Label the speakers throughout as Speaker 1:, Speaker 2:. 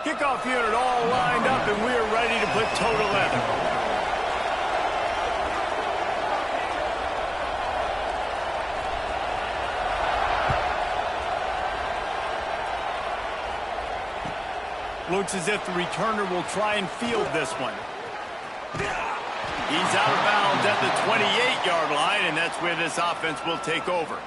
Speaker 1: Kickoff unit all lined up, and we are ready to put toe to leather. Looks as if the returner will try and field this one. He's out of bounds at the 28-yard line, and that's where this offense will take over.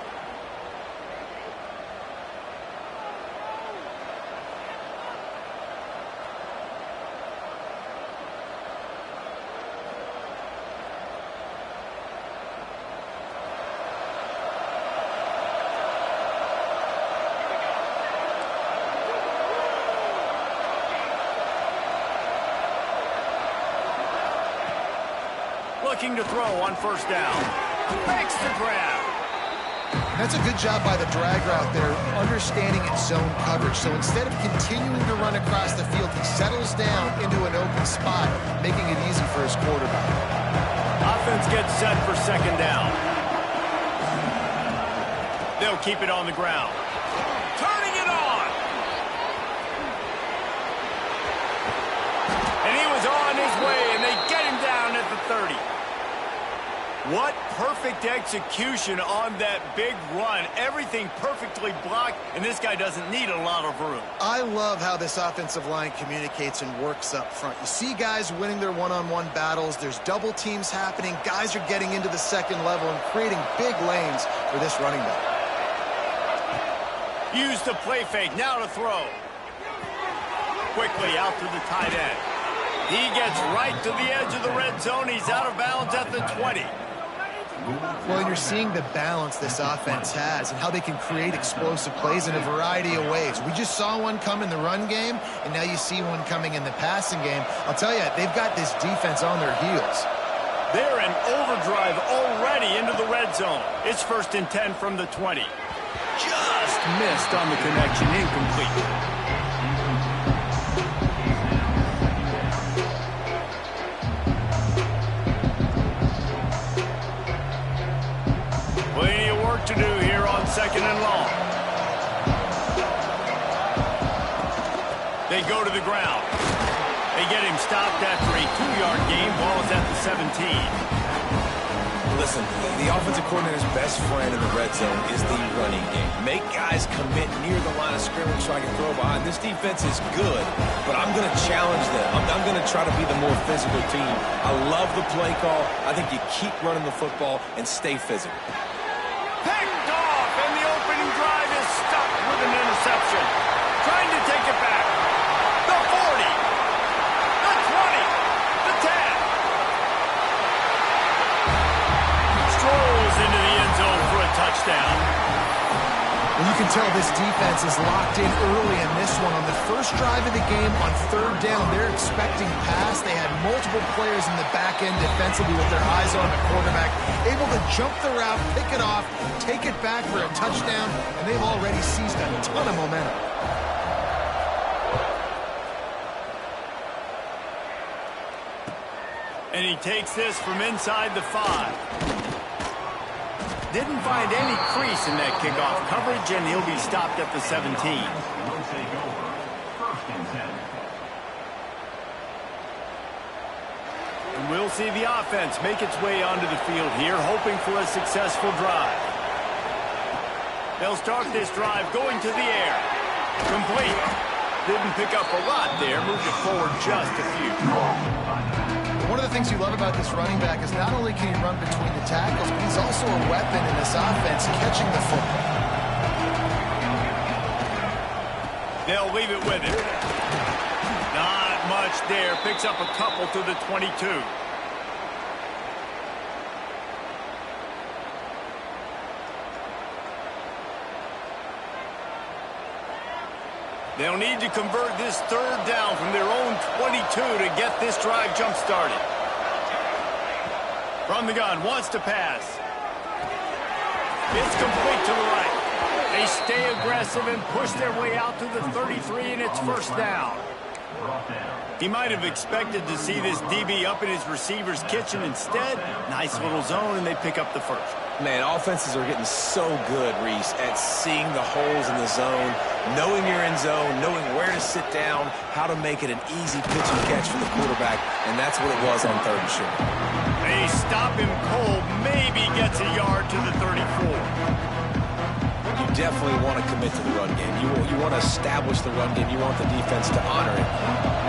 Speaker 1: Looking to throw on first down. Makes the grab.
Speaker 2: That's a good job by the drag route there, understanding its zone coverage. So instead of continuing to run across the field, he settles down into an open spot, making it easy for his quarterback.
Speaker 1: Offense gets set for second down. They'll keep it on the ground. Turning it on. And he was on his way, and they get him down at the 30. What perfect execution on that big run. Everything perfectly blocked, and this guy doesn't need a lot of room.
Speaker 2: I love how this offensive line communicates and works up front. You see guys winning their one-on-one battles. There's double teams happening. Guys are getting into the second level and creating big lanes for this running back.
Speaker 1: Use the play fake. Now to throw. Quickly out to the tight end. He gets right to the edge of the red zone. He's out of bounds at the 20.
Speaker 2: Well, you're seeing the balance this offense has and how they can create explosive plays in a variety of ways. We just saw one come in the run game, and now you see one coming in the passing game. I'll tell you, they've got this defense on their heels.
Speaker 1: They're in overdrive already into the red zone. It's 1st and 10 from the 20. Just missed on the connection. Incomplete. To do here on 2nd and long. They go to the ground. They get him stopped after a 2-yard gain. Ball is at the 17.
Speaker 3: Listen, the offensive coordinator's best friend in the red zone is the running game. Make guys commit near the line of scrimmage so I can throw behind. This defense is good, but I'm going to challenge them. I'm going to try to be the more physical team. I love the play call. I think you keep running the football and stay physical.
Speaker 1: Picked off, and the opening drive is stuck with an interception. Trying to take it back. The 40, the 20, the 10. Strolls into the end zone for a touchdown.
Speaker 2: Well, you can tell this defense is locked in early in this one. On the first drive of the game, on 3rd down, they're expecting pass. They had multiple players in the back end defensively with their eyes on the quarterback, able to jump the route, pick it off, take it back for a touchdown, and they've already seized a ton of momentum.
Speaker 1: And he takes this from inside the 5. Didn't find any crease in that kickoff coverage, and he'll be stopped at the 17. And we'll see the offense make its way onto the field here, hoping for a successful drive. They'll start this drive going to the air. Complete. Didn't pick up a lot there, moved it forward just a few.
Speaker 2: One of the things you love about this running back is not only can he run between the tackles, but he's also a weapon in this offense, catching the football.
Speaker 1: They'll leave it with him. Not much there. Picks up a couple to the 22. They'll need to convert this 3rd down from their own 22 to get this drive jump-started. From the gun, wants to pass. It's complete to the right. They stay aggressive and push their way out to the 33, and it's 1st down. He might have expected to see this DB up in his receiver's kitchen. Instead, nice little zone, and they pick up the 1st.
Speaker 3: Man, offenses are getting so good, Reese, at seeing the holes in the zone, knowing you're in zone, knowing where to sit down, how to make it an easy pitch and catch for the quarterback, and that's what it was on 3rd and short.
Speaker 1: They stop him cold, maybe gets a yard to the 34.
Speaker 3: You definitely want to commit to the run game. You want to establish the run game. You want the defense to honor it.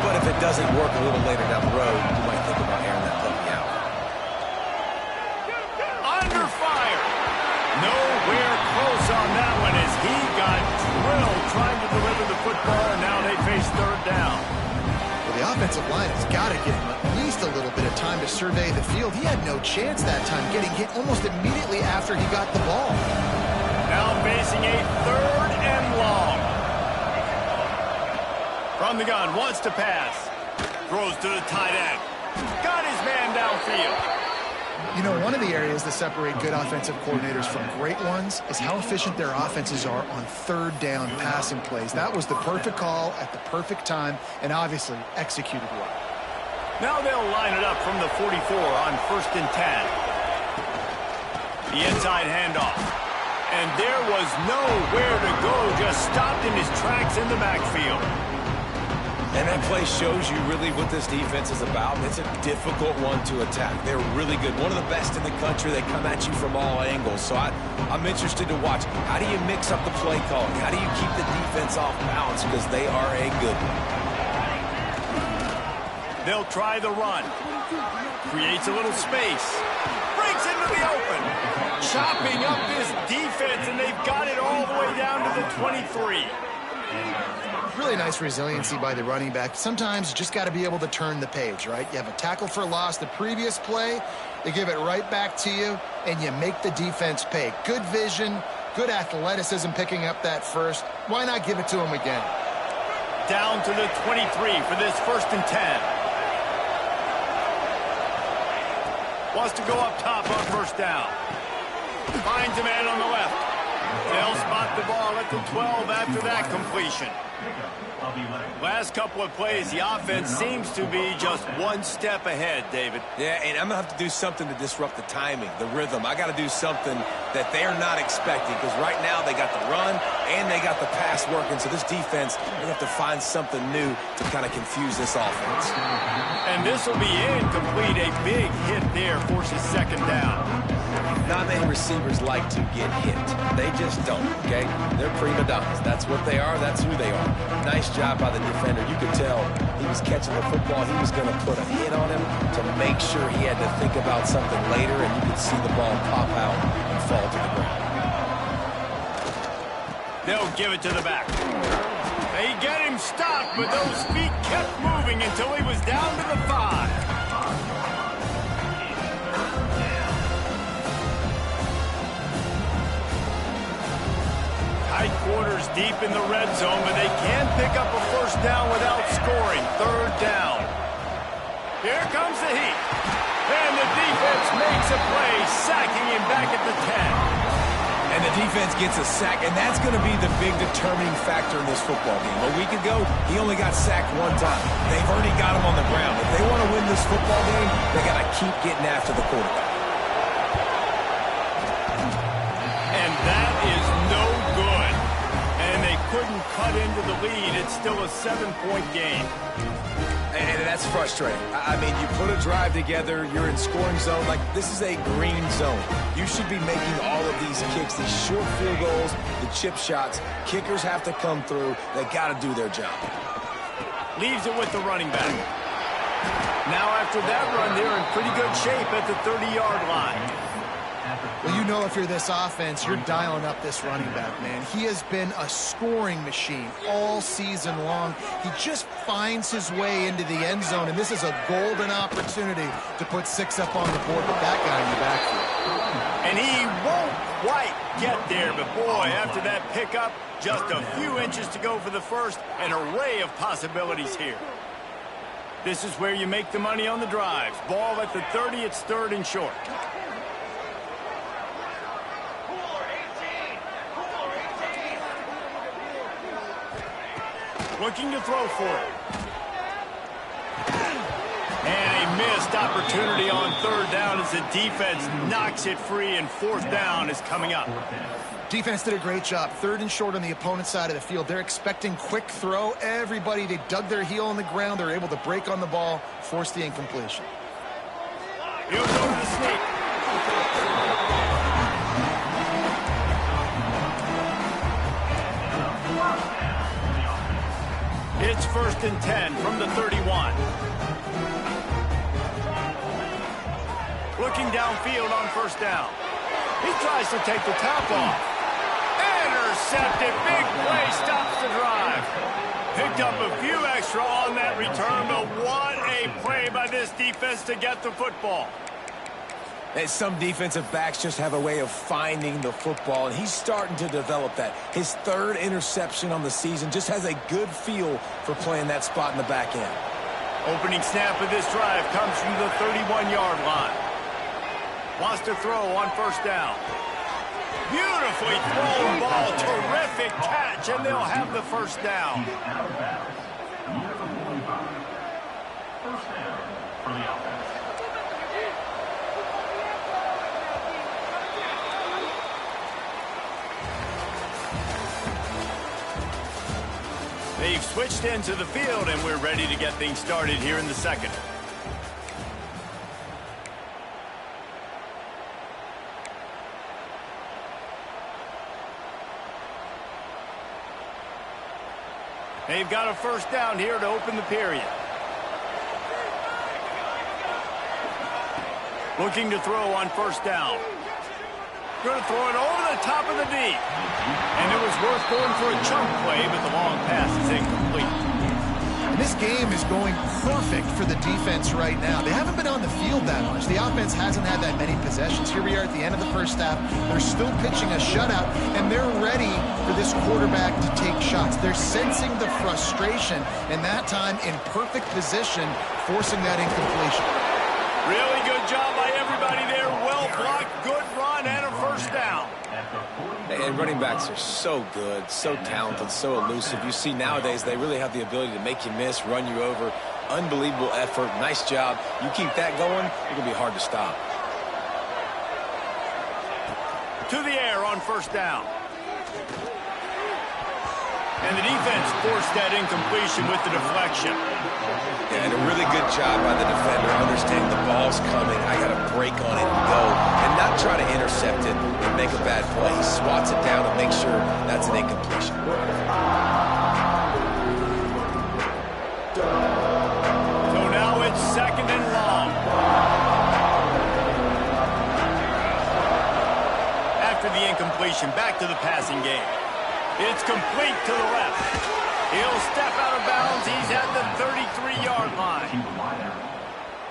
Speaker 3: But if it doesn't work a little later down the road, you might think about airing that puppy out.
Speaker 1: Under fire. Nowhere close on that one as he got drilled trying to deliver the football, and now they face 3rd down.
Speaker 2: Well, the offensive line has got to give him at least a little bit of time to survey the field. He had no chance that time, getting hit almost immediately after he got the ball.
Speaker 1: Now facing a 3rd and long. From the gun, wants to pass. Throws to the tight end. Got his man downfield.
Speaker 2: You know, one of the areas that separate good offensive coordinators from great ones is how efficient their offenses are on 3rd down passing plays. That was the perfect call at the perfect time and obviously executed well.
Speaker 1: Now they'll line it up from the 44 on 1st and 10. The inside handoff. And there was nowhere to go, just stopped in his tracks in the backfield.
Speaker 3: And that play shows you really what this defense is about. It's a difficult one to attack. They're really good. One of the best in the country. They come at you from all angles. So I'm interested to watch. How do you mix up the play calling? How do you keep the defense off balance? Because they are a good one.
Speaker 1: They'll try the run. Creates a little space. Breaks into the open. Chopping up this defense, and they've got it all the way down to the 23.
Speaker 2: Really nice resiliency by the running back. Sometimes you just got to be able to turn the page, right? You have a tackle for loss the previous play, they give it right back to you, and you make the defense pay. Good vision, good athleticism picking up that first. Why not give it to him again?
Speaker 1: Down to the 23 for this 1st and 10. Wants to go up top on 1st down. Finds a man on the left. They'll spot the ball at the 12 after that completion. Last couple of plays, the offense seems to be just one step ahead, David.
Speaker 3: Yeah, and I'm going to have to do something to disrupt the timing, the rhythm. I got to do something that they're not expecting, because right now they got the run and they got the pass working. So this defense, they have to find something new to kind of confuse this offense.
Speaker 1: And this will be incomplete. A big hit there forces 2nd down.
Speaker 3: Not many receivers like to get hit. They just don't, okay? They're prima donnas. That's what they are. That's who they are. Nice job by the defender. You could tell he was catching the football. He was going to put a hit on him to make sure he had to think about something later, and you could see the ball pop out and fall to the ground.
Speaker 1: They'll give it to the back. They get him stopped, but those feet kept moving until he was down to the 5. Tight quarters deep in the red zone, but they can pick up a 1st down without scoring. 3rd down. Here comes the heat. And the defense makes a play, sacking him back at the 10.
Speaker 3: And the defense gets a sack, and that's going to be the big determining factor in this football game. A week ago, he only got sacked 1 time. They've already got him on the ground. If they want to win this football game, they got to keep getting after the quarterback.
Speaker 1: And that is no good. And they couldn't cut into the lead. It's still a 7-point game.
Speaker 3: And that's frustrating. I mean, you put a drive together, you're in scoring zone. Like, this is a green zone. You should be making all of these kicks, these short field goals, the chip shots. Kickers have to come through. They got to do their job.
Speaker 1: Leaves it with the running back. Now after that run, they're in pretty good shape at the 30-yard line.
Speaker 2: Well, you know if you're this offense, you're dialing up this running back, man. He has been a scoring machine all season long. He just finds his way into the end zone, and this is a golden opportunity to put 6 up on the board with that guy in the backfield.
Speaker 1: And he won't quite get there, but boy, after that pickup, just a few inches to go for the first, an array of possibilities here. This is where you make the money on the drives. Ball at the 30, it's 3rd and short. Looking to throw for it. And he missed opportunity on third down as the defense knocks it free, and fourth down is coming up.
Speaker 2: Defense did a great job. Third and short on the opponent's side of the field. They're expecting quick throw. Everybody, they dug their heel on the ground. They're able to break on the ball, force the incompletion.
Speaker 1: He'll go to the sneak. It's 1st and 10 from the 31. Looking downfield on first down. He tries to take the top off. Intercepted. Big play stops the drive. Picked up a few extra on that return, but what a play by this defense to get the football.
Speaker 3: And some defensive backs just have a way of finding the football, and he's starting to develop that. His third interception on the season, just has a good feel for playing that spot in the back end.
Speaker 1: Opening snap of this drive comes from the 31-yard line. Wants to throw on first down. Beautifully thrown ball, terrific catch, and they'll have the first down.
Speaker 4: First down for the offense.
Speaker 1: They've switched into the field, and we're ready to get things started here in the second. They've got a first down here to open the period. Looking to throw on first down. Going to throw it over the top of the deep. And it was worth going for a chunk play, but the long pass is incomplete.
Speaker 2: And this game is going perfect for the defense right now. They haven't been on the field that much. The offense hasn't had that many possessions. Here we are at the end of the first half. They're still pitching a shutout, and they're ready for this quarterback to take shots. They're sensing the frustration, and that time in perfect position, forcing that incompletion.
Speaker 1: Really good job by everybody there. Well blocked, good run, and a first down.
Speaker 3: And running backs are so good, so talented, so elusive. You see nowadays they really have the ability to make you miss, run you over. Unbelievable effort. Nice job. You keep that going, it's going to be hard to stop.
Speaker 1: To the air on first down. And the defense forced that incompletion with the deflection.
Speaker 3: And a really good job by the defender, understanding the ball's coming. I got to break on it and go, and not try to intercept it and make a bad play. He swats it down and makes sure that's an incompletion.
Speaker 1: So now it's 2nd and long. After the incompletion, back to the passing game. It's complete to the left. He'll step out of bounds. He's at the 33-yard line.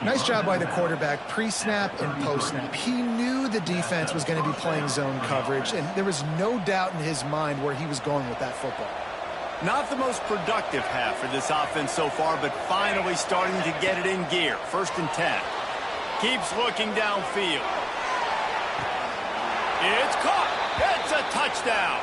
Speaker 2: Nice job by the quarterback, pre-snap and post-snap. He knew the defense was going to be playing zone coverage, and there was no doubt in his mind where he was going with that football.
Speaker 1: Not the most productive half for this offense so far, but finally starting to get it in gear. 1st and 10. Keeps looking downfield. It's caught. It's a touchdown.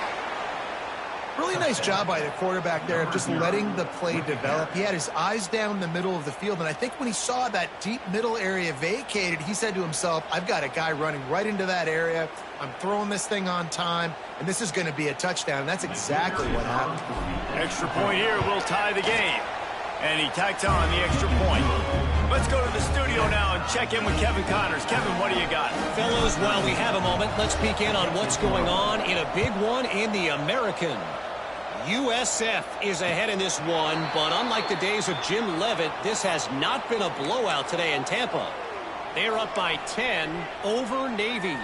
Speaker 2: Really nice job by the quarterback there of just letting the play develop. He had his eyes down the middle of the field, and I think when he saw that deep middle area vacated, he said to himself, I've got a guy running right into that area. I'm throwing this thing on time, and this is going to be a touchdown. And that's exactly what happened.
Speaker 1: Extra point here will tie the game. And he tacks on the extra point. Let's go to the studio now and check in with Kevin Connors. Kevin, what do you got?
Speaker 5: Fellows, while we have a moment, let's peek in on what's going on in a big one in the American. USF is ahead in this one, but unlike the days of Jim Leavitt, this has not been a blowout today in Tampa. They're up by 10 over Navy.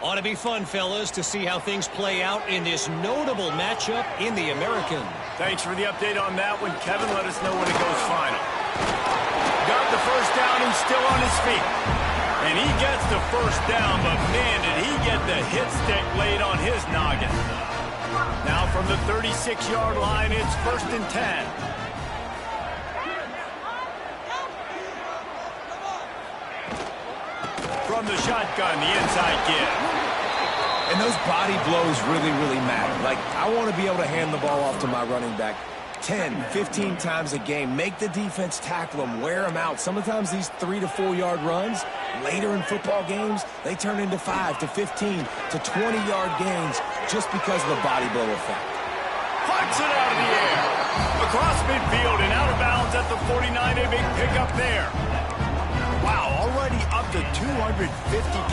Speaker 5: Ought to be fun, fellas, to see how things play out in this notable matchup in the American.
Speaker 1: Thanks for the update on that one, Kevin. Let us know when it goes final. Got the first down and still on his feet. And he gets the first down, but man, did he get the hit stick laid on his noggin. Now from the 36-yard line, it's 1st and 10. From the shotgun, the inside give.
Speaker 3: And those body blows really, really matter. Like, I want to be able to hand the ball off to my running back 10, 15 times a game. Make the defense tackle them, wear them out. Sometimes these 3 to 4 yard runs, later in football games, they turn into 5 to 15 to 20-yard gains just because of the body blow effect.
Speaker 1: Punts it out of the air. Across midfield and out of bounds at the 49. A big pickup there. Wow, already up to 250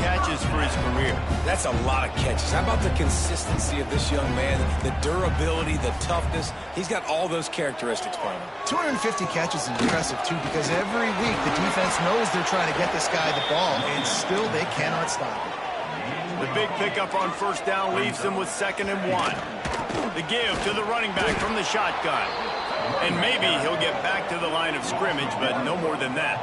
Speaker 1: catches for his career.
Speaker 3: That's a lot of catches. How about the consistency of this young man? The durability, the toughness. He's got all those characteristics for him.
Speaker 2: 250 catches is impressive, too, because every week the defense knows they're trying to get this guy the ball, and still they cannot stop it.
Speaker 1: The big pickup on first down leaves them with 2nd and 1. The give to the running back from the shotgun. And maybe he'll get back to the line of scrimmage, but no more than that.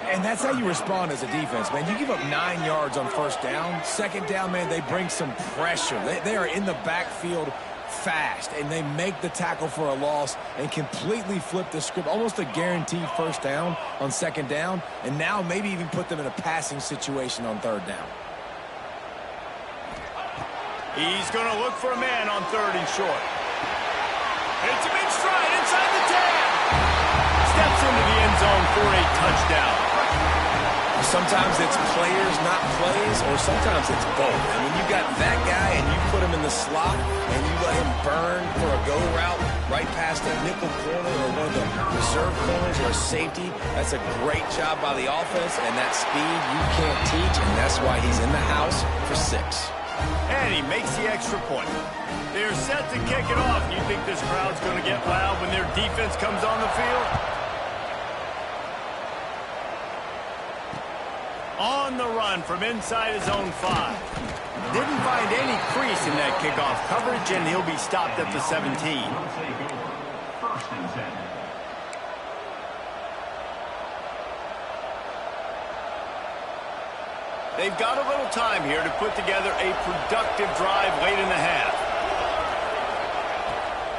Speaker 3: And that's how you respond as a defense, man. You give up 9 yards on first down. 2nd down, man, they bring some pressure. They are in the backfield fast, and they make the tackle for a loss and completely flip the script. Almost a guaranteed first down on 2nd down, and now maybe even put them in a passing situation on 3rd down.
Speaker 1: He's going to look for a man on 3rd and short. Hits him in stride inside the 10. Steps into the end zone for a touchdown.
Speaker 3: Sometimes it's players, not plays, or sometimes it's both. And when you got that guy and you put him in the slot and you let him burn for a go route right past a nickel corner or one of the reserve corners or a safety, that's a great job by the offense, and that speed you can't teach, and that's why he's in the house for 6.
Speaker 1: And he makes the extra point. They're set to kick it off. You think this crowd's going to get loud when their defense comes on the field? On the run from inside his own 5. Didn't find any crease in that kickoff coverage, and he'll be stopped at the 17.
Speaker 4: First and 10.
Speaker 1: They've got a little time here to put together a productive drive late in the half.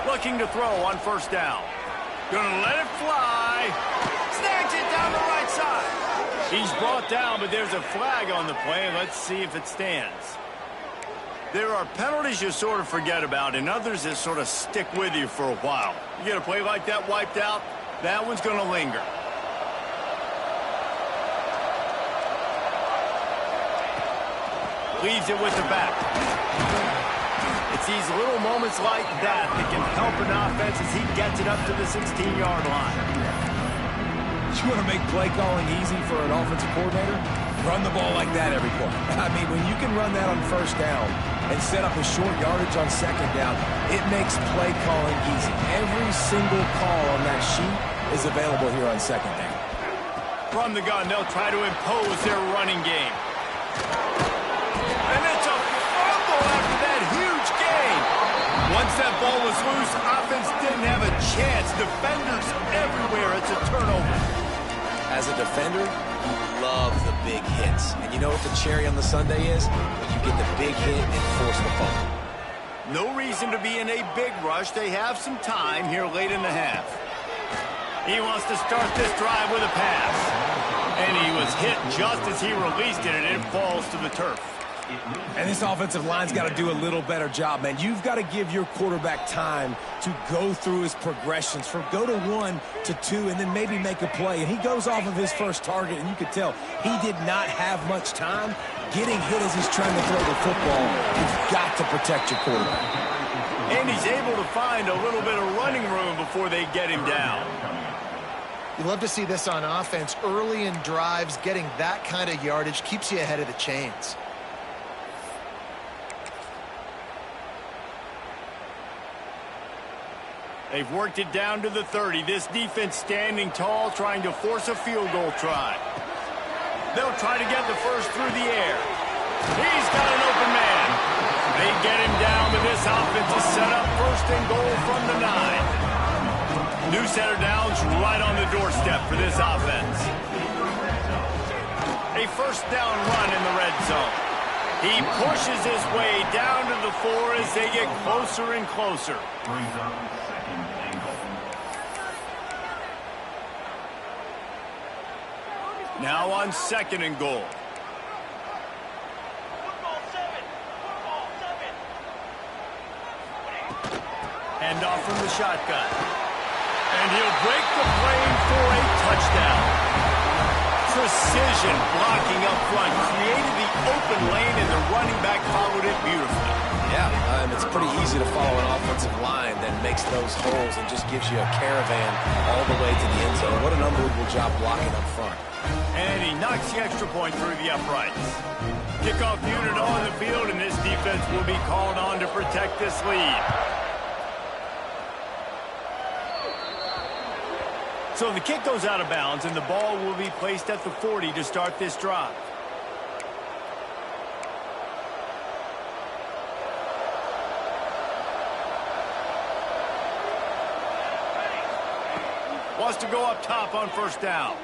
Speaker 1: Looking to throw on first down. Gonna let it fly. Snags it down the right side. He's brought down, but there's a flag on the play. Let's see if it stands. There are penalties you sort of forget about, and others that sort of stick with you for a while. You get a play like that wiped out, that one's gonna linger. Leaves it with the back. It's these little moments like that that can help an offense as he gets it up to the 16-yard line.
Speaker 3: You want to make play calling easy for an offensive coordinator? Run the ball like that every play. I mean, when you can run that on first down and set up a short yardage on 2nd down, it makes play calling easy. Every single call on that sheet is available here on 2nd down.
Speaker 1: From the gun, they'll try to impose their running game. And it's a fumble after that huge gain. Once that ball was loose, offense didn't have a chance. Defenders everywhere. It's a turnover.
Speaker 3: As a defender, you love the big hits. And you know what the cherry on the sundae is? When you get the big hit and force the fumble.
Speaker 1: No reason to be in a big rush. They have some time here late in the half. He wants to start this drive with a pass. And he was hit just as he released it, and it falls to the turf.
Speaker 3: And this offensive line's got to do a little better job, man. You've got to give your quarterback time to go through his progressions from go to 1 to 2 and then maybe make a play. And he goes off of his first target, and you could tell he did not have much time getting hit as he's trying to throw the football. You've got to protect your quarterback.
Speaker 1: And he's able to find a little bit of running room before they get him down.
Speaker 2: You love to see this on offense. Early in drives, getting that kind of yardage keeps you ahead of the chains.
Speaker 1: They've worked it down to the 30. This defense standing tall, trying to force a field goal try. They'll try to get the first through the air. He's got an open man. They get him down, but this offense is set up 1st and goal from the 9. New set of downs right on the doorstep for this offense. A first down run in the red zone. He pushes his way down to the 4 as they get closer and closer. Now on 2nd and goal. Handoff from the shotgun. And he'll break the plane for a touchdown. Precision blocking up front created the open lane, and the running back followed it beautifully.
Speaker 3: Yeah, it's pretty easy to follow an offensive line that makes those holes and just gives you a caravan all the way to the end zone. What an unbelievable job blocking up front.
Speaker 1: And he knocks the extra point through the uprights. Kickoff unit on the field, and this defense will be called on to protect this lead. So the kick goes out of bounds, and the ball will be placed at the 40 to start this drive. Wants to go up top on first down.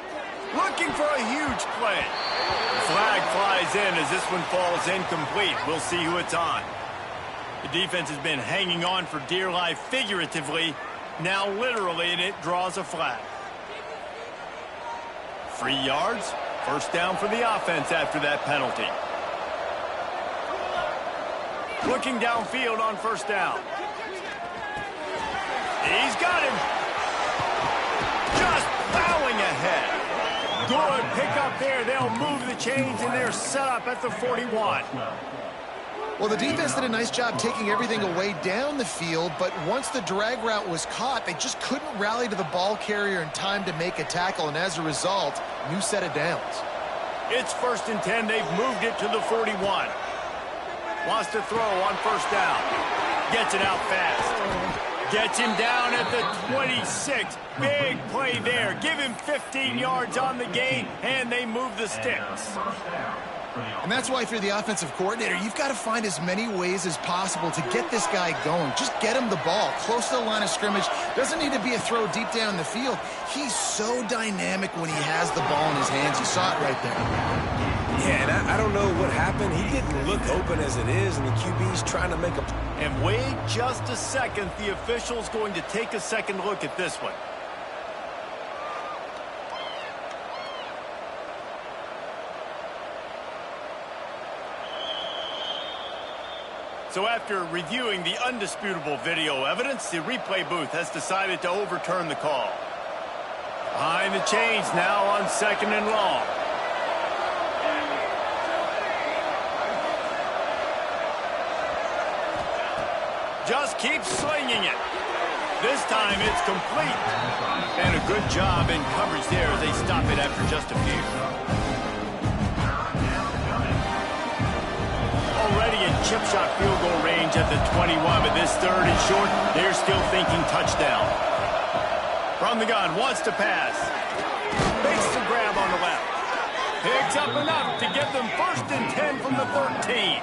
Speaker 1: Looking for a huge play. Flag flies in as this one falls incomplete. We'll see who it's on. The defense has been hanging on for dear life figuratively, now literally, and it draws a flag. 3 yards, first down for the offense after that penalty. Looking downfield on first down. He's got him. Just plowing ahead. Good pickup there. They'll move the chains, and they're set up at the 41.
Speaker 2: Well, the defense did a nice job taking everything away down the field, but once the drag route was caught, they just couldn't rally to the ball carrier in time to make a tackle, and as a result, new set of downs.
Speaker 1: It's 1st and 10. They've moved it to the 41. Wants to throw on first down. Gets it out fast. Gets him down at the 26. Big play there. Give him 15 yards on the gain, and they move the sticks.
Speaker 2: And that's why if you're the offensive coordinator, you've got to find as many ways as possible to get this guy going. Just get him the ball close to the line of scrimmage. Doesn't need to be a throw deep down the field. He's so dynamic when he has the ball in his hands. You saw it right there.
Speaker 3: Yeah, and I don't know what happened. He didn't look open as it is, and the QB's trying to make a...
Speaker 1: And wait just a second. The official's going to take a second look at this one. So after reviewing the undisputable video evidence, the replay booth has decided to overturn the call. Behind the chains now on 2nd and long. Just keep slinging it. This time it's complete. And a good job in coverage there as they stop it after just a few. Already in chip shot field goal range at the 21, but this 3rd and short, they're still thinking touchdown. From the gun, wants to pass. Makes the grab on the left. Picks up enough to get them 1st and 10 from the 13.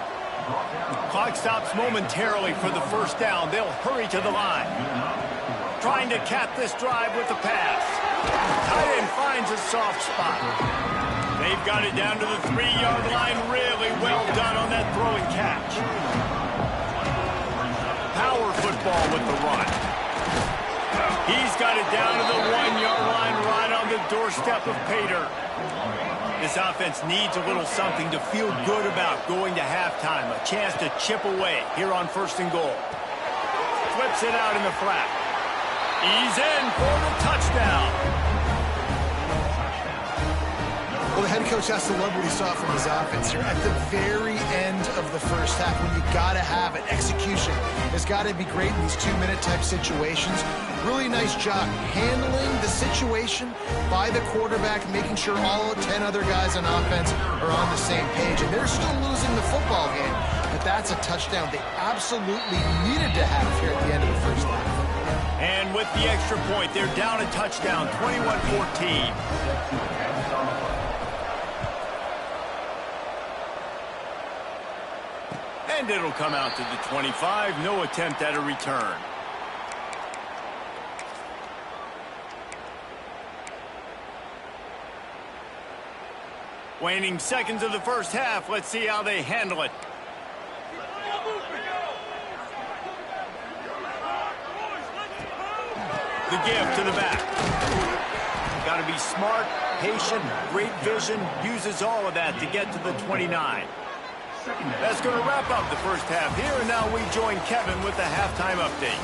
Speaker 1: Clock stops momentarily for the first down. They'll hurry to the line. Trying to cap this drive with the pass. Tight end finds a soft spot. They've got it down to the 3-yard line. Really well done on that throw and catch. Power football with the run. He's got it down to the 1-yard line right on the doorstep of Pater. This offense needs a little something to feel good about going to halftime. A chance to chip away here on 1st and goal. Flips it out in the flat. He's in for the touchdown.
Speaker 2: Well, the head coach has to love what he saw from his offense here at the very end of the first half. When you got to have it, execution has got to be great in these 2-minute type situations. Really nice job handling the situation by the quarterback, making sure all 10 other guys on offense are on the same page. And they're still losing the football game, but that's a touchdown they absolutely needed to have here at the end of the first half.
Speaker 1: And with the extra point, they're down a touchdown, 21-14. And it'll come out to the 25. No attempt at a return. Waning seconds of the first half. Let's see how they handle it. The give to the back. Got to be smart, patient, great vision. Uses all of that to get to the 29. That's going to wrap up the first half here, and now we join Kevin with the halftime update.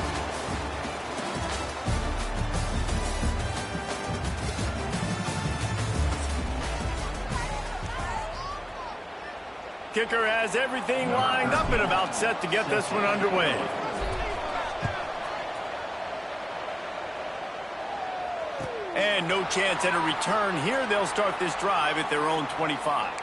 Speaker 1: Kicker has everything lined up and about set to get this one underway. And no chance at a return here. They'll start this drive at their own 25.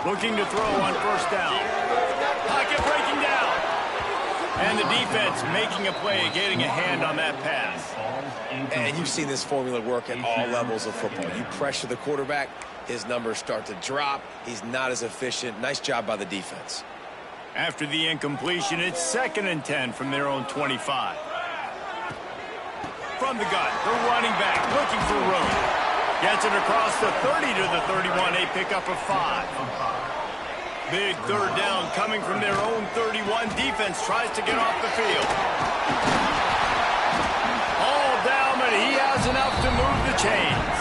Speaker 1: Looking to throw on first down. Pocket breaking down. And the defense making a play, getting a hand on that pass.
Speaker 3: And you've seen this formula work at all levels of football. You pressure the quarterback, his numbers start to drop. He's not as efficient. Nice job by the defense.
Speaker 1: After the incompletion, it's 2nd and 10 from their own 25. From the gun, the running back looking for room. Gets it across the 30 to the 31, a pickup of 5. Big third down coming from their own 31. Defense tries to get off the field. All down, but he has enough to move the chains.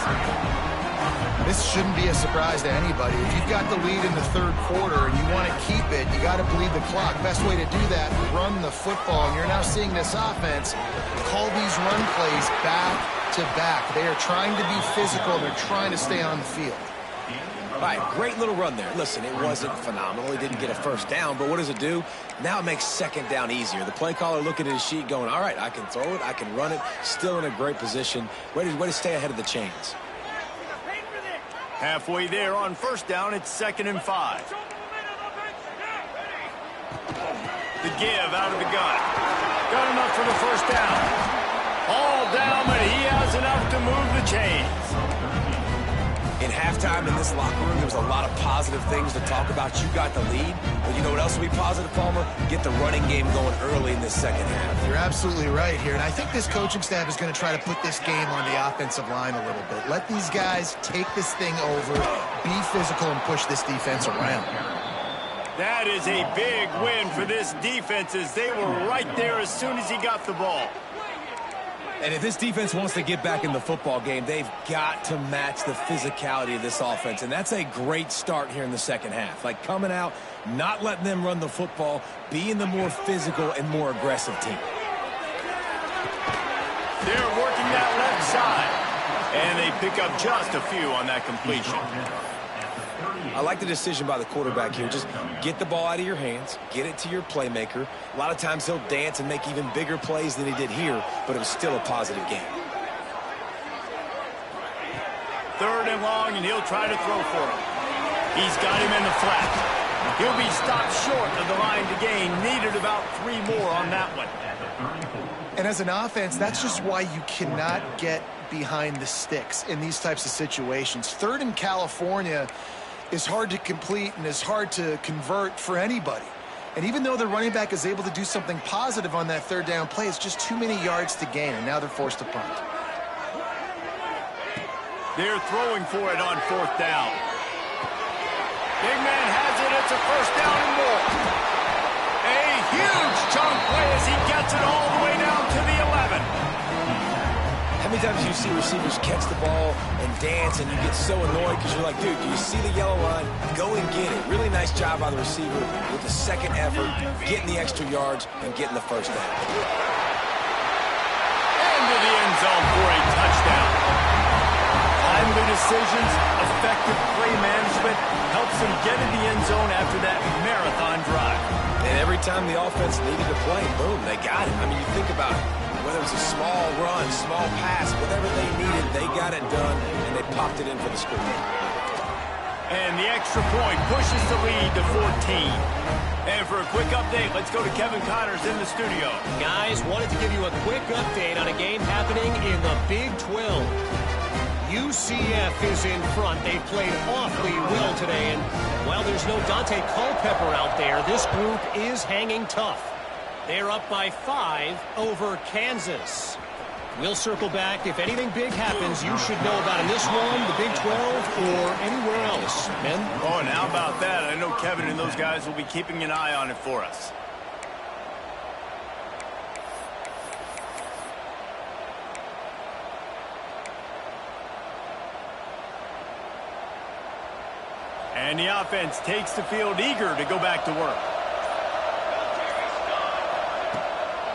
Speaker 2: This shouldn't be a surprise to anybody. If you've got the lead in the third quarter and you want to keep it, you got to bleed the clock. Best way to do that, run the football. And you're now seeing this offense call these run plays back to back. They are trying to be physical, and they're trying to stay on the field.
Speaker 3: All right, great little run there. Listen, it wasn't phenomenal. He didn't get a first down, but what does it do? Now it makes 2nd down easier. The play caller looking at his sheet going, all right, I can throw it, I can run it, still in a great position, ready to stay ahead of the chains.
Speaker 1: Halfway there on first down, it's 2nd and 5. The give out of the gun. Got enough for the first down. All down, but he has enough to move the chains.
Speaker 3: In halftime in this locker room, there was a lot of positive things to talk about. You got the lead, but you know what else will be positive, Palmer? Get the running game going early in this second half.
Speaker 2: You're absolutely right here, and I think this coaching staff is going to try to put this game on the offensive line a little bit. Let these guys take this thing over, be physical, and push this defense around.
Speaker 1: That is a big win for this defense, as they were right there as soon as he got the ball.
Speaker 3: And if this defense wants to get back in the football game, they've got to match the physicality of this offense. And that's a great start here in the second half. Like coming out, not letting them run the football, being the more physical and more aggressive team.
Speaker 1: They're working that left side. And they pick up just a few on that completion.
Speaker 3: I like the decision by the quarterback here. Just get the ball out of your hands, get it to your playmaker. A lot of times he'll dance and make even bigger plays than he did here, but it was still a positive game.
Speaker 1: 3rd and long, and he'll try to throw for him. He's got him in the flat. He'll be stopped short of the line to gain. Needed about 3 more on that one.
Speaker 2: And as an offense, that's just why you cannot get behind the sticks in these types of situations. 3rd in California is hard to complete and is hard to convert for anybody. And even though the running back is able to do something positive on that 3rd down play, it's just too many yards to gain, and now they're forced to punt.
Speaker 1: They're throwing for it on 4th down. Big man has it. It's a first down and more. A huge chunk play as he gets it all the way down to the 11.
Speaker 3: How many times do you see receivers catch the ball and dance and you get so annoyed because you're like, dude, do you see the yellow line? Go and get it. Really nice job by the receiver with the second effort, getting the extra yards and getting the first down.
Speaker 1: Into the end zone for a touchdown. Timely decisions, effective play management helps them get in the end zone after that marathon drive.
Speaker 3: And every time the offense needed to play, boom, they got it. I mean, you think about it. Whether it was a small run, small pass, whatever they needed, they got it done, and they popped it in for the score.
Speaker 1: And the extra point pushes the lead to 14. And for a quick update, let's go to Kevin Connors in the studio.
Speaker 5: Guys, wanted to give you a quick update on a game happening in the Big 12. UCF is in front. They played awfully well today, and while there's no Dante Culpepper out there, this group is hanging tough. They're up by 5 over Kansas. We'll circle back. If anything big happens, you should know about in this one, the Big 12, or anywhere else. Ben?
Speaker 1: Oh, and how about that? I know Kevin and those guys will be keeping an eye on it for us. And the offense takes the field eager to go back to work.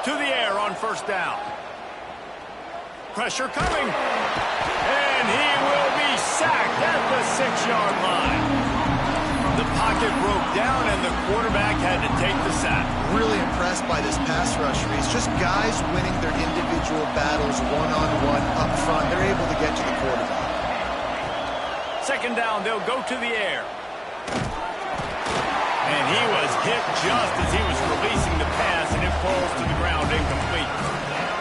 Speaker 1: To the air on first down. Pressure coming. And he will be sacked at the 6-yard line. The pocket broke down and the quarterback had to take the sack.
Speaker 2: Really impressed by this pass rush, Reese. Just guys winning their individual battles one-on-one up front. They're able to get to the quarterback.
Speaker 1: Second down, they'll go to the air. And he was hit just as he was releasing the pass, and it falls to the ground incomplete.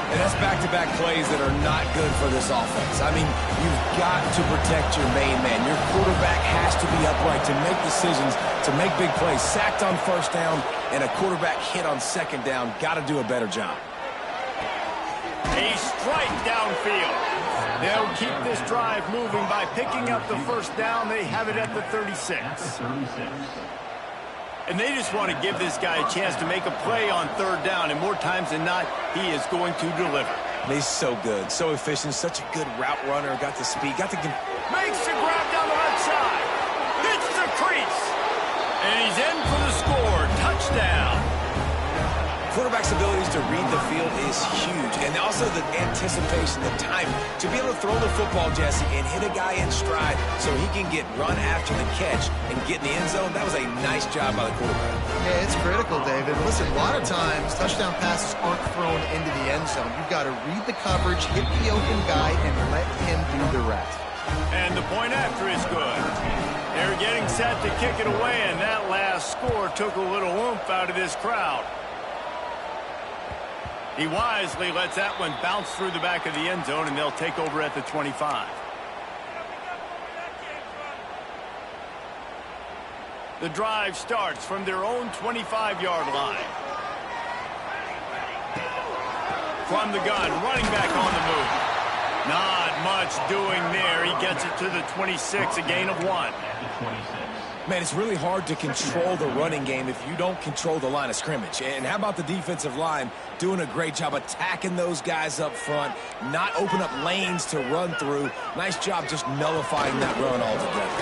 Speaker 3: And that's back-to-back plays that are not good for this offense. I mean, you've got to protect your main man. Your quarterback has to be upright to make decisions, to make big plays. Sacked on first down and a quarterback hit on second down. Got to do a better job.
Speaker 1: A strike downfield. They'll keep this drive moving by picking up the first down. They have it at the 36. And they just want to give this guy a chance to make a play on third down. And more times than not, he is going to deliver.
Speaker 3: He's so good, so efficient, such a good route runner. Got the speed, got the...
Speaker 1: Makes the grab down the left side. Hits the crease. And he's in for the score. Touchdown.
Speaker 3: Quarterback's abilities to read the field is huge. And also the anticipation, the time to be able to throw the football, Jesse, and hit a guy in stride so he can get run after the catch and get in the end zone. That was a nice job by the quarterback.
Speaker 2: Yeah, it's critical, David. Listen, a lot of times touchdown passes aren't thrown into the end zone. You've got to read the coverage, hit the open guy, and let him do the rest.
Speaker 1: And the point after is good. They're getting set to kick it away, and that last score took a little oomph out of this crowd. He wisely lets that one bounce through the back of the end zone, and they'll take over at the 25. The drive starts from their own 25-yard line. From the gun, running back on the move. Not much doing there. He gets it to the 26, a gain of 1.
Speaker 3: Man, it's really hard to control the running game if you don't control the line of scrimmage. And how about the defensive line doing a great job attacking those guys up front, not open up lanes to run through. Nice job just nullifying that run altogether.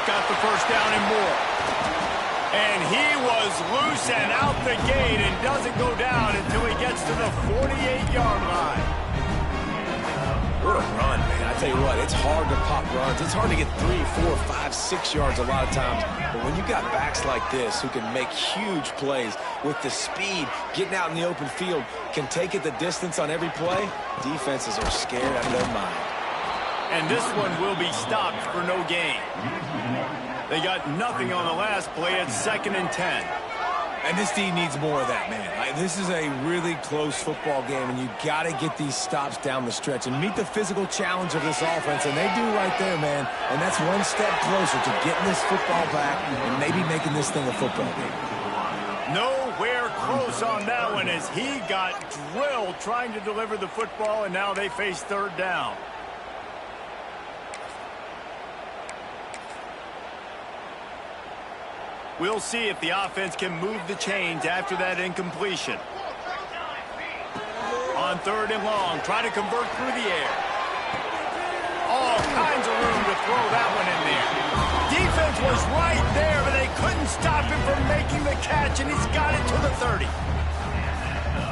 Speaker 1: Got the first down and more. And he was loose and out the gate and doesn't go down until he gets to the 48-yard line.
Speaker 3: What a run, man. I tell you what, it's hard to pop runs. It's hard to get 3, 4, 5, 6 yards a lot of times. But when you got backs like this who can make huge plays with the speed, getting out in the open field, can take it the distance on every play, defenses are scared out of their mind.
Speaker 1: And this one will be stopped for no gain. They got nothing on the last play at 2nd and 10.
Speaker 3: And this team needs more of that, man. This is a really close football game, and you got to get these stops down the stretch and meet the physical challenge of this offense, and they do right there, man. And that's one step closer to getting this football back and maybe making this thing a football game.
Speaker 1: Nowhere close on that one as he got drilled trying to deliver the football, and now they face third down. We'll see if the offense can move the chains after that incompletion. On third and long, try to convert through the air. All kinds of room to throw that one in there. Defense was right there, but they couldn't stop him from making the catch, and he's got it to the 30.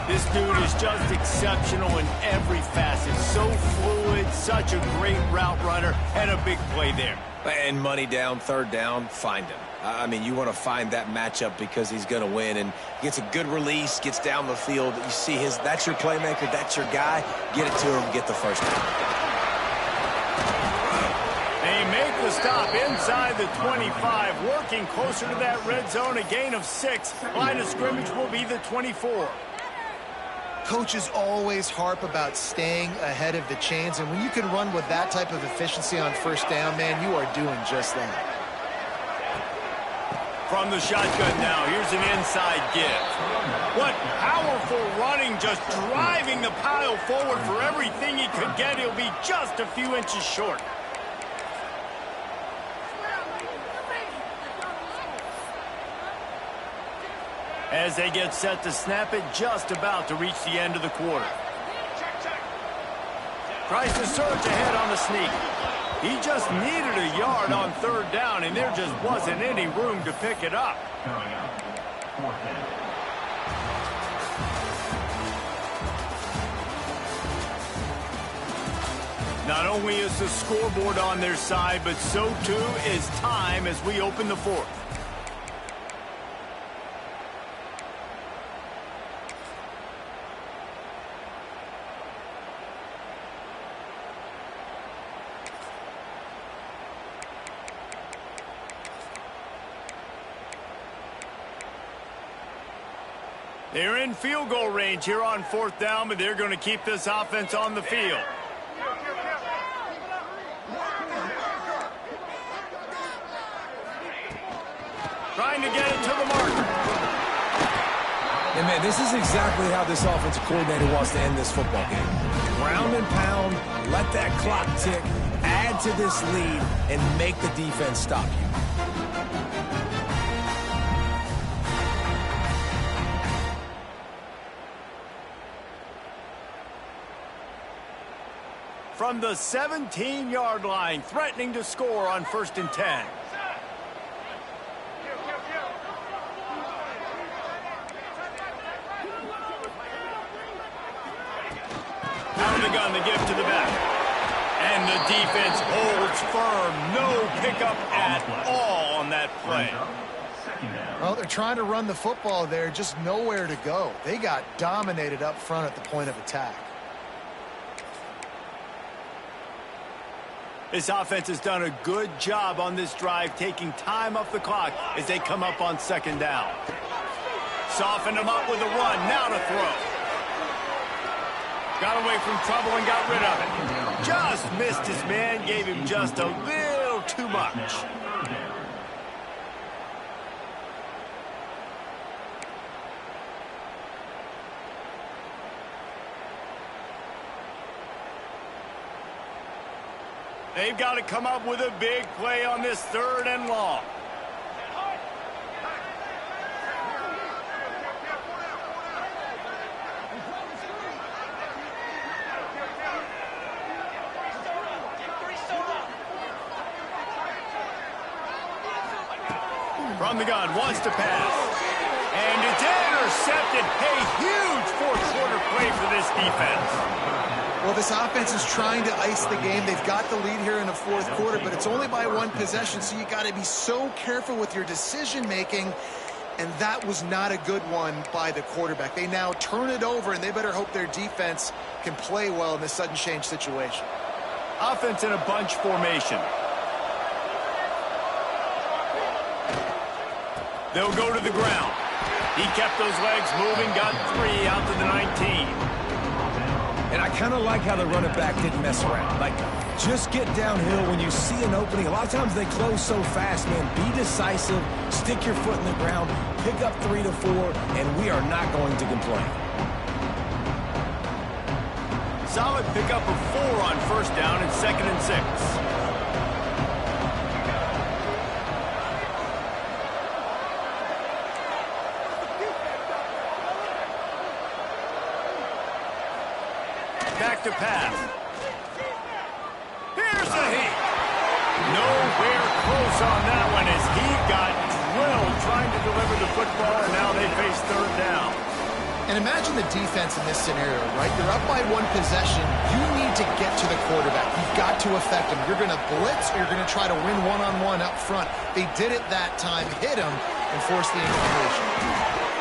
Speaker 1: This dude is just exceptional in every facet. So fluid, such a great route runner, and a big play there.
Speaker 3: And money down, third down, find him. I mean, you want to find that matchup because he's going to win, and gets a good release, gets down the field. You see that's your playmaker, that's your guy. Get it to him, get the first down.
Speaker 1: They make the stop inside the 25, working closer to that red zone, a gain of 6. Line of scrimmage will be the 24.
Speaker 2: Coaches always harp about staying ahead of the chains, and when you can run with that type of efficiency on first down, man, you are doing just that.
Speaker 1: From the shotgun now, here's an inside give. What powerful running, just driving the pile forward for everything he could get. He'll be just a few inches short. As they get set to snap it, just about to reach the end of the quarter. Tries to surge ahead on the sneak. He just needed a yard on third down, and there just wasn't any room to pick it up.
Speaker 4: Coming up, fourth down.
Speaker 1: Not only is the scoreboard on their side, but so too is time as we open the fourth. They're in field goal range here on fourth down, but they're going to keep this offense on the field. Trying to get it to the marker.
Speaker 3: And, man, this is exactly how this offensive coordinator wants to end this football game. Ground and pound, let that clock tick, add to this lead, and make the defense stop you.
Speaker 1: From the 17-yard line, threatening to score on 1st and 10. Out of the gun, they give it to the back. And the defense holds firm. No pickup at all on that play.
Speaker 2: Well, they're trying to run the football there, just nowhere to go. They got dominated up front at the point of attack.
Speaker 1: This offense has done a good job on this drive, taking time off the clock as they come up on 2nd down. Softened them up with a run, now to throw. Got away from trouble and got rid of it. Just missed his man, gave him just a little too much. They've got to come up with a big play on this 3rd and long. From the gun, wants to pass. And it's intercepted. A huge fourth-quarter play for this defense.
Speaker 2: Well, this offense is trying to ice the game. They've got the lead here in the 4th quarter, but it's only by 1 possession, so you got to be so careful with your decision-making, and that was not a good one by the quarterback. They now turn it over, and they better hope their defense can play well in this sudden change situation.
Speaker 1: Offense in a bunch formation. They'll go to the ground. He kept those legs moving, got 3 out to the 19.
Speaker 3: And I kind of like how the running back didn't mess around. Like, just get downhill when you see an opening. A lot of times they close so fast, man. Be decisive, stick your foot in the ground, pick up 3 to 4, and we are not going to complain.
Speaker 1: Solid pickup of 4 on 1st down and 2nd and 6. Back to pass. Here's the heat. Nowhere close on that one as he got drilled trying to deliver the football, and now they face 3rd down.
Speaker 2: And imagine the defense in this scenario, right? You're up by 1 possession. You need to get to the quarterback. You've got to affect him. You're going to blitz, or you're going to try to win one-on-one up front. They did it that time, hit him, and forced the incompletion.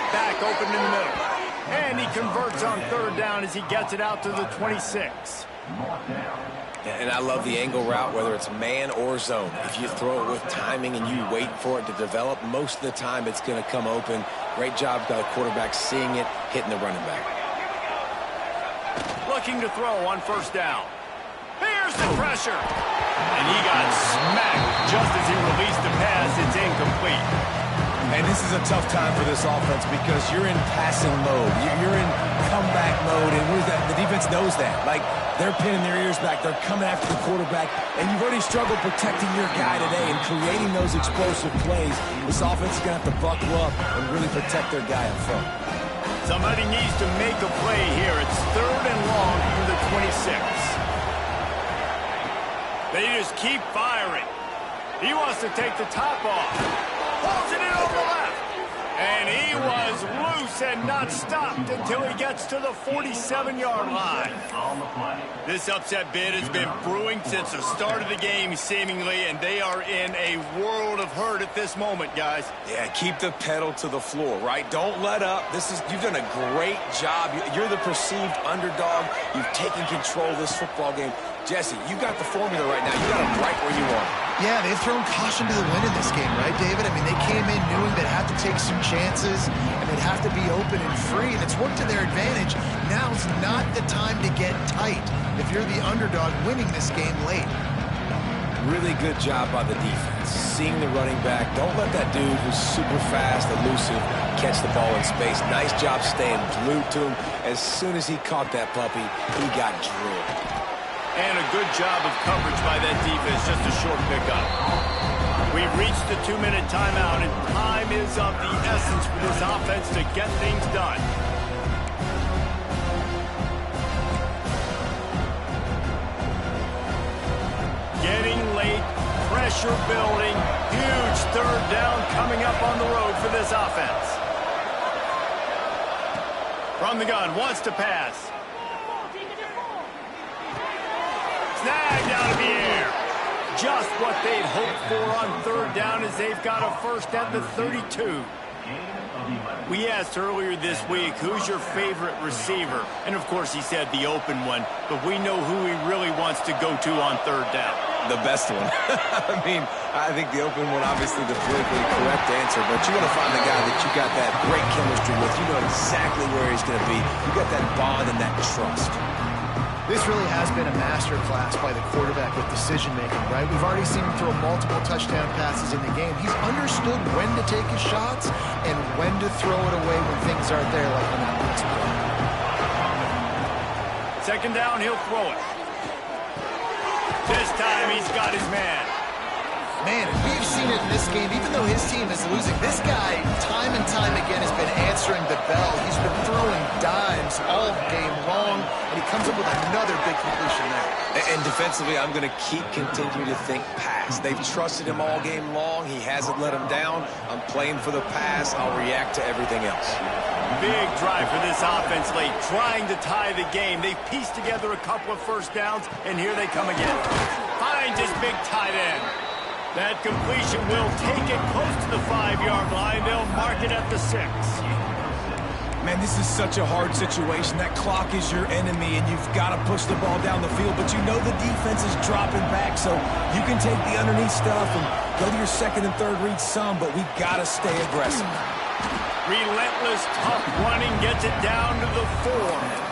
Speaker 1: Back open in the middle. And he converts on 3rd down as he gets it out to the 26.
Speaker 3: And I love the angle route, whether it's man or zone. If you throw it with timing and you wait for it to develop, most of the time it's going to come open. Great job by the quarterback seeing it, hitting the running back.
Speaker 1: Looking to throw on 1st down. Here's the pressure. And he got smacked just as he released the pass. It's incomplete.
Speaker 3: And this is a tough time for this offense because you're in passing mode. You're in comeback mode, and what is that? The defense knows that. Like, they're pinning their ears back. They're coming after the quarterback, and you've already struggled protecting your guy today and creating those explosive plays. This offense is going to have to buckle up and really protect their guy up front.
Speaker 1: Somebody needs to make a play here. It's 3rd and long from the 26. They just keep firing. He wants to take the top off. Pulls it in on the left. And he was loose and not stopped until he gets to the 47-yard line. This upset bid has been brewing since the start of the game, seemingly, and they are in a world of hurt at this moment, guys.
Speaker 3: Yeah, keep the pedal to the floor, right? Don't let up. You've done a great job. You're the perceived underdog. You've taken control of this football game. Jesse, you got the formula right now. You got them right where you want them.
Speaker 2: Yeah, they've thrown caution to the wind in this game, right, David? I mean, they came in knowing they'd have to take some chances and they'd have to be open and free, and it's worked to their advantage. Now's not the time to get tight if you're the underdog winning this game late.
Speaker 3: Really good job by the defense. Seeing the running back. Don't let that dude who's super fast, elusive, catch the ball in space. Nice job staying glued to him. As soon as he caught that puppy, he got drilled.
Speaker 1: And a good job of coverage by that defense, just a short pickup. We've reached the 2-minute timeout, and time is of the essence for this offense to get things done. Getting late, pressure building, huge third down coming up on the road for this offense. From the gun, wants to pass. Snagged out of the air. Just what they'd hoped for on third down as they've got a first at the 32. We asked earlier this week, who's your favorite receiver? And, of course, he said the open one, but we know who he really wants to go to on third down.
Speaker 3: The best one. I mean, I think the open one, obviously the politically correct answer, but you want to find the guy that you got that great chemistry with. You know exactly where he's going to be. You got that bond and that trust.
Speaker 2: This really has been a masterclass by the quarterback with decision-making, right? We've already seen him throw multiple touchdown passes in the game. He's understood when to take his shots and when to throw it away when things aren't there, like on that last play.
Speaker 1: Second down, he'll throw it. This time, he's got his man.
Speaker 2: Man, we've seen it in this game, even though his team is losing. This guy, time and time again, has been answering the bell. He's been throwing dimes all game long, and he comes up with another big completion there.
Speaker 3: And defensively, I'm going to continue to think pass. They've trusted him all game long. He hasn't let him down. I'm playing for the pass. I'll react to everything else.
Speaker 1: Big drive for this offense late, trying to tie the game. They pieced together a couple of first downs, and here they come again. Finds his big tight end. That completion will take it close to the 5-yard line. They'll mark it at the 6.
Speaker 3: Man, this is such a hard situation. That clock is your enemy, and you've got to push the ball down the field. But you know the defense is dropping back, so you can take the underneath stuff and go to your second and third read some, but we've got to stay aggressive.
Speaker 1: Relentless, tough running gets it down to the 4.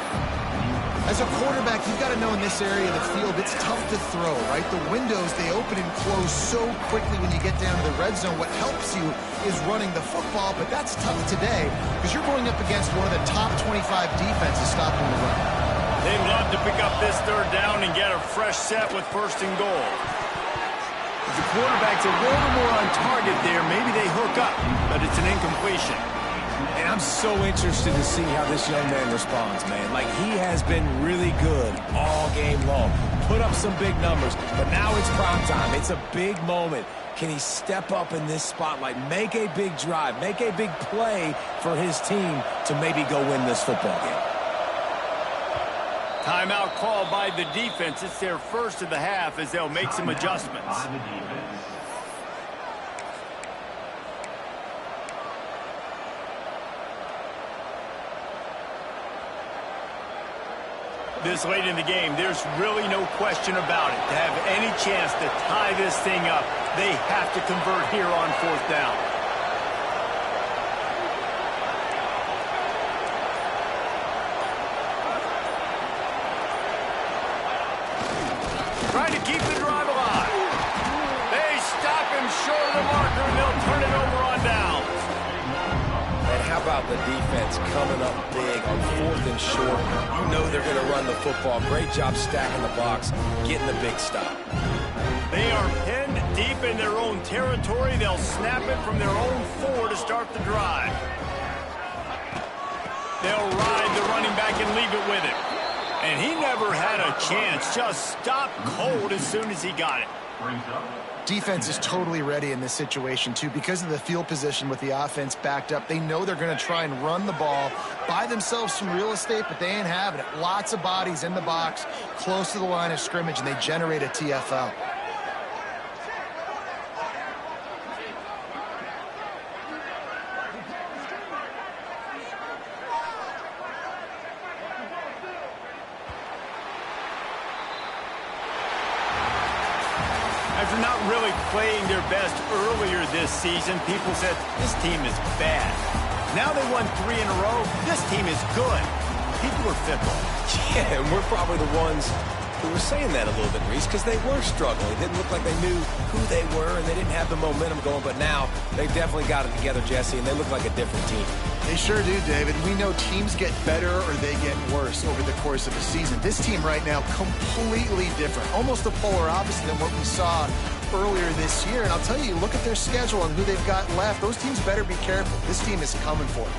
Speaker 2: As a quarterback, you've got to know in this area of the field, it's tough to throw, right? The windows, they open and close so quickly when you get down to the red zone. What helps you is running the football, but that's tough today because you're going up against one of the top 25 defenses stopping the run.
Speaker 1: They'd love to pick up this third down and get a fresh set with first and goal. If the quarterback's a little more on target there, maybe they hook up, but it's an incompletion.
Speaker 3: And I'm so interested to see how this young man responds, man. Like, he has been really good all game long. Put up some big numbers, but now it's prime time. It's a big moment. Can he step up in this spotlight, make a big drive, make a big play for his team to maybe go win this football game?
Speaker 1: Timeout called by the defense. It's their first of the half as they'll make some adjustments. This late in the game, there's really no question about it. To have any chance to tie this thing up, they have to convert here on fourth down. Trying to keep the drive alive. They stop him short of the marker, and they'll turn it over on downs.
Speaker 3: And how about the defense coming up big on fourth and short? You know they're going to run the football. Great job stacking the box, getting the big stop.
Speaker 1: They are pinned deep in their own territory. They'll snap it from their own 4 to start the drive. They'll ride the running back and leave it with him. And he never had a chance. Just stopped cold as soon as he got it.
Speaker 4: Brings up.
Speaker 2: Defense is totally ready in this situation, too. Because of the field position with the offense backed up, they know they're going to try and run the ball, buy themselves some real estate, but they ain't having it. Lots of bodies in the box, close to the line of scrimmage, and they generate a TFL.
Speaker 1: After not really playing their best earlier this season, people said this team is bad. Now they won 3 in a row. This team is good. People are fickle.
Speaker 3: Yeah, and we're probably the ones who were saying that a little bit, Reese, because they were struggling. It didn't look like they knew who they were, and they didn't have the momentum going. But now they've definitely got it together, Jesse, and they look like a different team.
Speaker 2: They sure do, David. We know teams get better or they get worse over the course of a season. This team right now, completely different. Almost the polar opposite than what we saw earlier this year. And I'll tell you, look at their schedule and who they've got left. Those teams better be careful. This team is coming for them.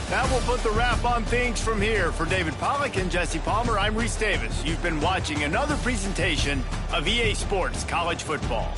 Speaker 1: That will put the wrap on things from here. For David Pollack and Jesse Palmer, I'm Reese Davis. You've been watching another presentation of EA Sports College Football.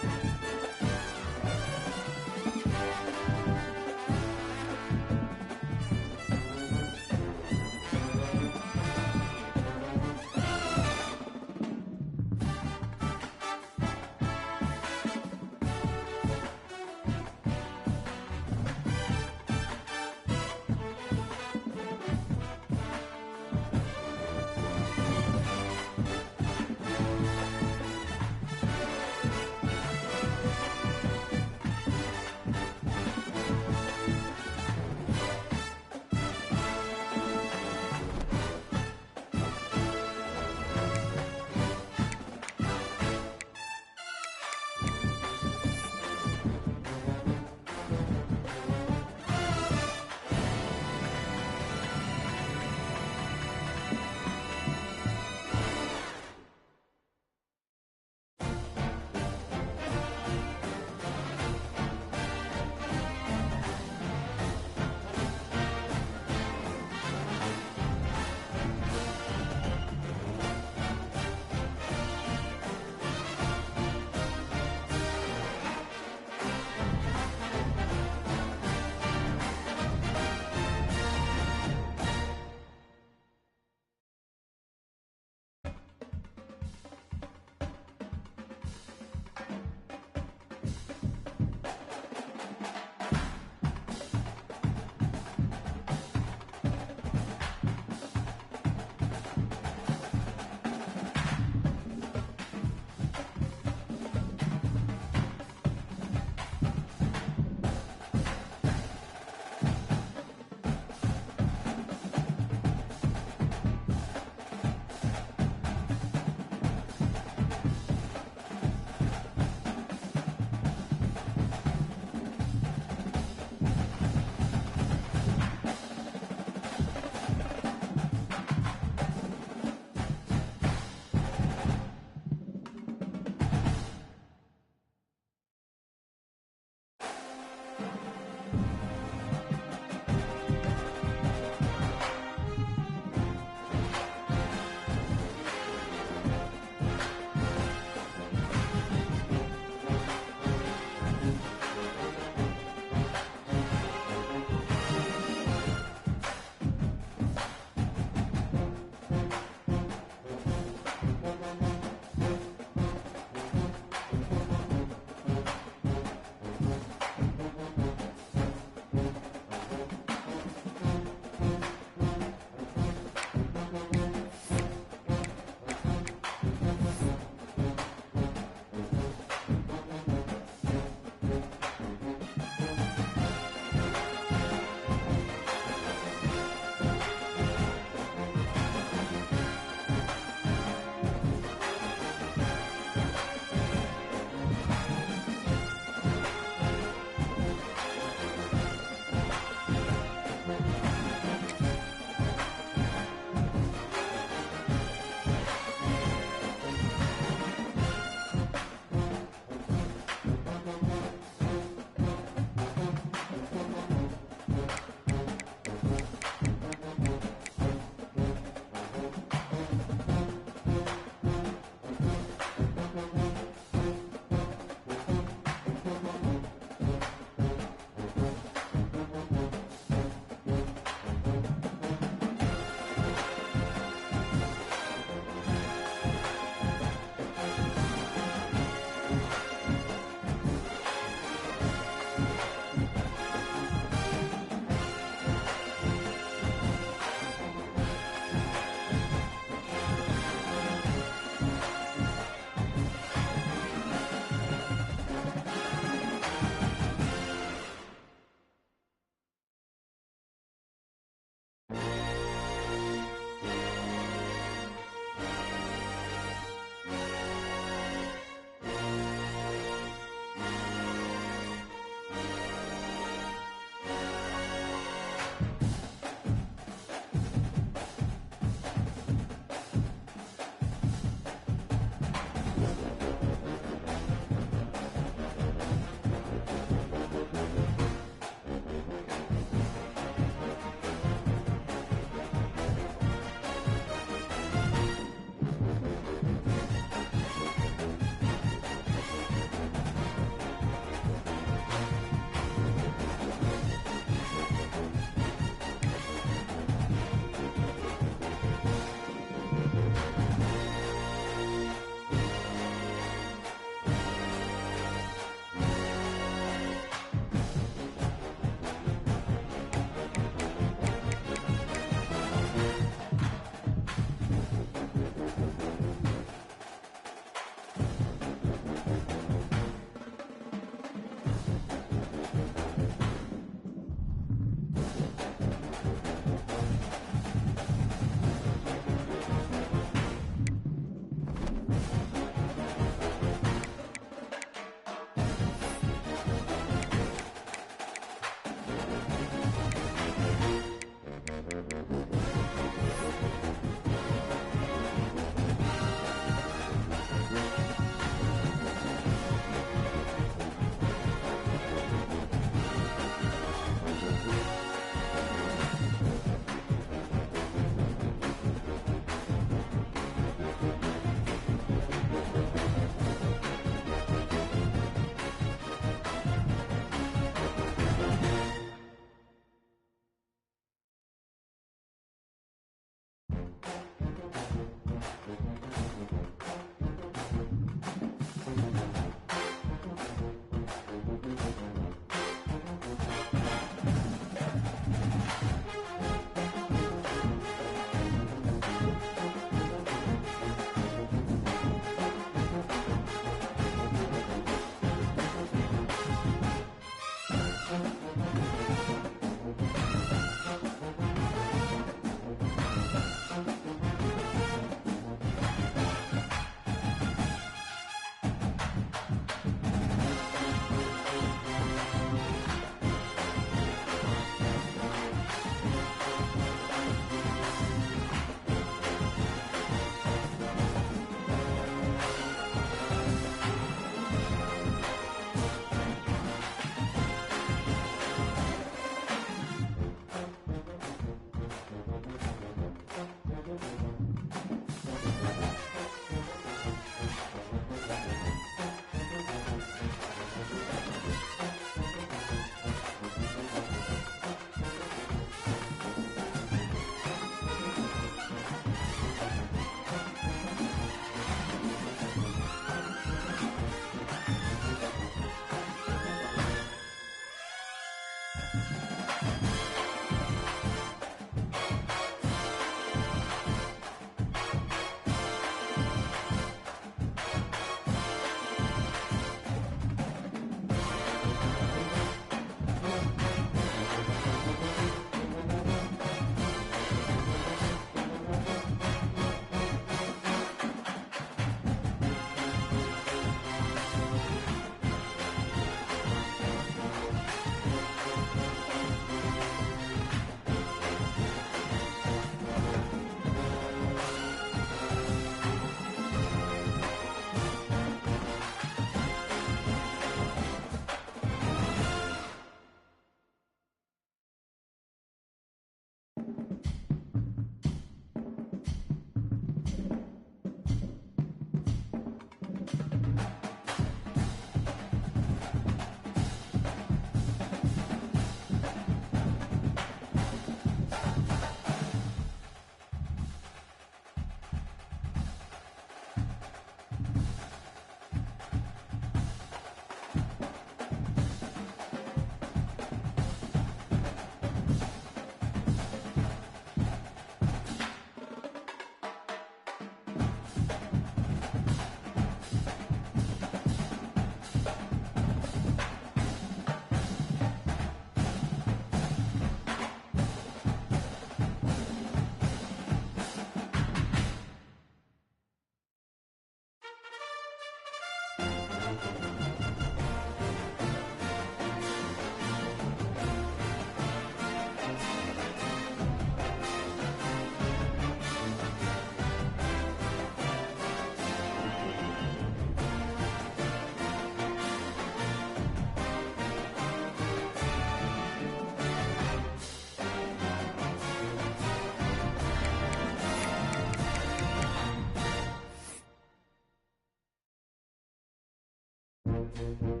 Speaker 2: it.